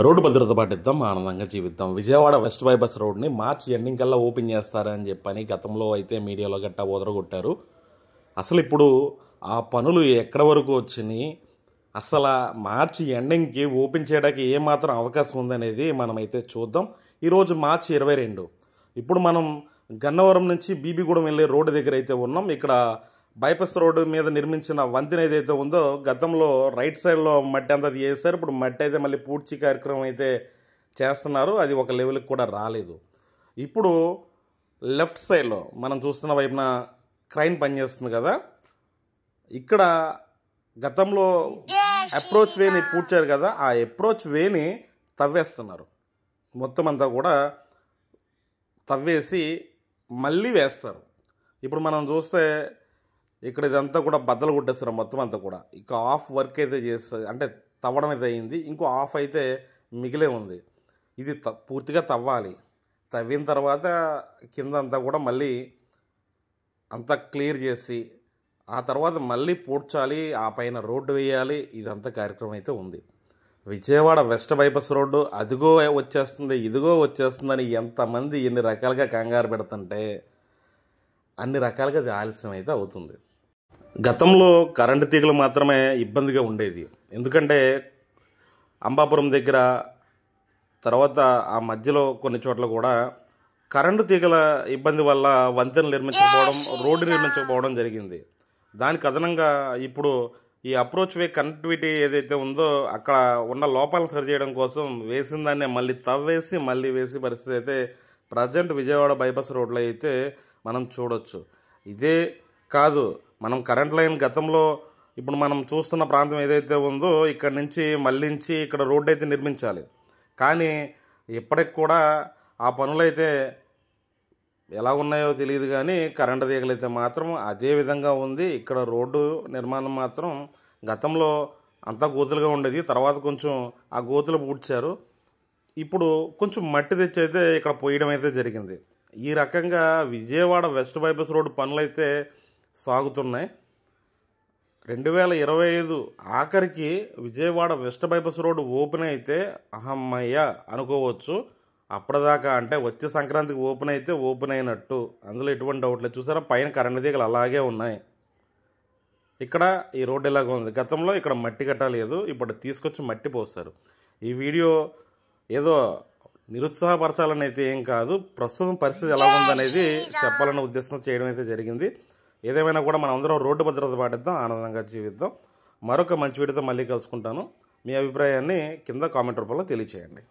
Road భద్రత పాటిద్దాం, ఆనందంగా జీవిద్దాం. విజయవాడ వెస్ట్ బైపాస్ రోడ్ని మార్చి ఎండింగ్ కల్లా ఓపెన్ చేస్తారని చెప్పని గతంలో అయితే మీడియాలో గట్టా ఓదరగొట్టారు. అసలు ఇప్పుడు ఆ పనులు ఎక్కడి వరకు వచ్చినాయి, అసలు మార్చి ఎండింగ్కి ఓపెన్ చేయడానికి ఏమాత్రం అవకాశం ఉందనేది మనమైతే చూద్దాం. ఈరోజు మార్చి 22. ఇప్పుడు మనం గన్నవరం నుంచి బీబీగూడెం వెళ్ళే రోడ్డు దగ్గర అయితే ఉన్నాం. ఇక్కడ బైపాస్ రోడ్డు మీద నిర్మించిన వంతెన ఏదైతే ఉందో గతంలో రైట్ సైడ్లో మట్టి అంతా చేశారు. ఇప్పుడు మట్టి అయితే మళ్ళీ పూడ్చి కార్యక్రమం అయితే చేస్తున్నారు. అది ఒక లెవెల్కి కూడా రాలేదు. ఇప్పుడు లెఫ్ట్ సైడ్లో మనం చూస్తున్న వైపున క్రైన్ పనిచేస్తుంది కదా, ఇక్కడ గతంలో అప్రోచ్ వేని పూడ్చారు కదా, ఆ అప్రోచ్ వేని తవ్వేస్తున్నారు. మొత్తం అంతా కూడా తవ్వేసి మళ్ళీ వేస్తారు. ఇప్పుడు మనం చూస్తే ఇక్కడ ఇదంతా కూడా బద్దలు కొట్టేస్తారు మొత్తం అంతా కూడా. ఇక హాఫ్ వర్క్ అయితే చేస్తుంది, అంటే తవ్వడం అయితే అయింది, ఇంకో హాఫ్ అయితే మిగిలే ఉంది. ఇది పూర్తిగా తవ్వాలి. తవ్విన తర్వాత కింద అంతా కూడా మళ్ళీ అంతా క్లియర్ చేసి ఆ తర్వాత మళ్ళీ పూడ్చాలి, ఆ పైన రోడ్డు వేయాలి. ఇదంతా కార్యక్రమం అయితే ఉంది. విజయవాడ వెస్ట్ బైపాస్ రోడ్డు అదిగో వచ్చేస్తుంది, ఇదిగో వచ్చేస్తుందని ఎంతమంది ఎన్ని రకాలుగా కంగారు పెడుతుంటే అన్ని రకాలుగా అది ఆలస్యం అయితే అవుతుంది. గతంలో కరెంటు తీగలు మాత్రమే ఇబ్బందిగా ఉండేది. ఎందుకంటే అంబాపురం దగ్గర, తర్వాత ఆ మధ్యలో కొన్ని చోట్ల కూడా కరెంటు తీగల ఇబ్బంది వల్ల వంతెనలు నిర్మించకపోవడం, రోడ్డు నిర్మించకపోవడం జరిగింది. దానికి అదనంగా ఇప్పుడు ఈ అప్రోచ్ వే కనెక్టివిటీ ఏదైతే ఉందో అక్కడ ఉన్న లోపాలను సరిచేయడం కోసం వేసిన దాన్నే మళ్ళీ తవ్వేసి మళ్ళీ వేసి పరిస్థితి అయితే ప్రజెంట్ విజయవాడ బైపాస్ రోడ్లో అయితే మనం చూడొచ్చు. ఇదే కాదు, మనం కరెంట్ లైన్ గతంలో ఇప్పుడు మనం చూస్తున్న ప్రాంతం ఏదైతే ఉందో ఇక్కడ నుంచి మళ్ళించి ఇక్కడ రోడ్డు అయితే నిర్మించాలి. కానీ ఇప్పటికి కూడా ఆ పనులైతే ఎలా ఉన్నాయో తెలియదు, కానీ కరెంటు తీగలు అయితే మాత్రం అదే విధంగా ఉంది. ఇక్కడ రోడ్డు నిర్మాణం మాత్రం గతంలో అంతా గోతులుగా ఉండేది, తర్వాత కొంచెం ఆ గోతులు పూడ్చారు. ఇప్పుడు కొంచెం మట్టి తెచ్చి అయితే ఇక్కడ పోయడం అయితే జరిగింది. ఈ రకంగా విజయవాడ వెస్ట్ బైపాస్ రోడ్డు పనులు అయితే సాగుతున్నాయి. 2025 ఆఖరికి Vijayawada west bypass road open అయితే అహమ్మయ్య అనుకోవచ్చు. అప్పటిదాకా అంటే వచ్చే సంక్రాంతికి ఓపెన్ అయితే ఓపెన్ అయినట్టు, అందులో ఎటువంటి డౌట్ లేదు. చూసారా, పైన కరెంటు తీగలు అలాగే ఉన్నాయి. ఇక్కడ ఈ రోడ్డు ఇలాగ ఉంది. గతంలో ఇక్కడ మట్టి కట్టలేదు, ఇప్పుడు తీసుకొచ్చి మట్టి పోస్తారు. ఈ వీడియో ఏదో నిరుత్సాహపరచాలని అయితే ఏం కాదు, ప్రస్తుతం పరిస్థితి ఎలా ఉందనేది చెప్పాలనే ఉద్దేశం చేయడం అయితే జరిగింది. ఏదేమైనా కూడా మనం అందరం రోడ్డు భద్రత పాటిద్దాం, ఆనందంగా జీవిద్దాం. మరొక మంచి వీడియోతో మళ్ళీ కలుసుకుంటాను. మీ అభిప్రాయాన్ని కింద కామెంట్ రూపంలో తెలియచేయండి.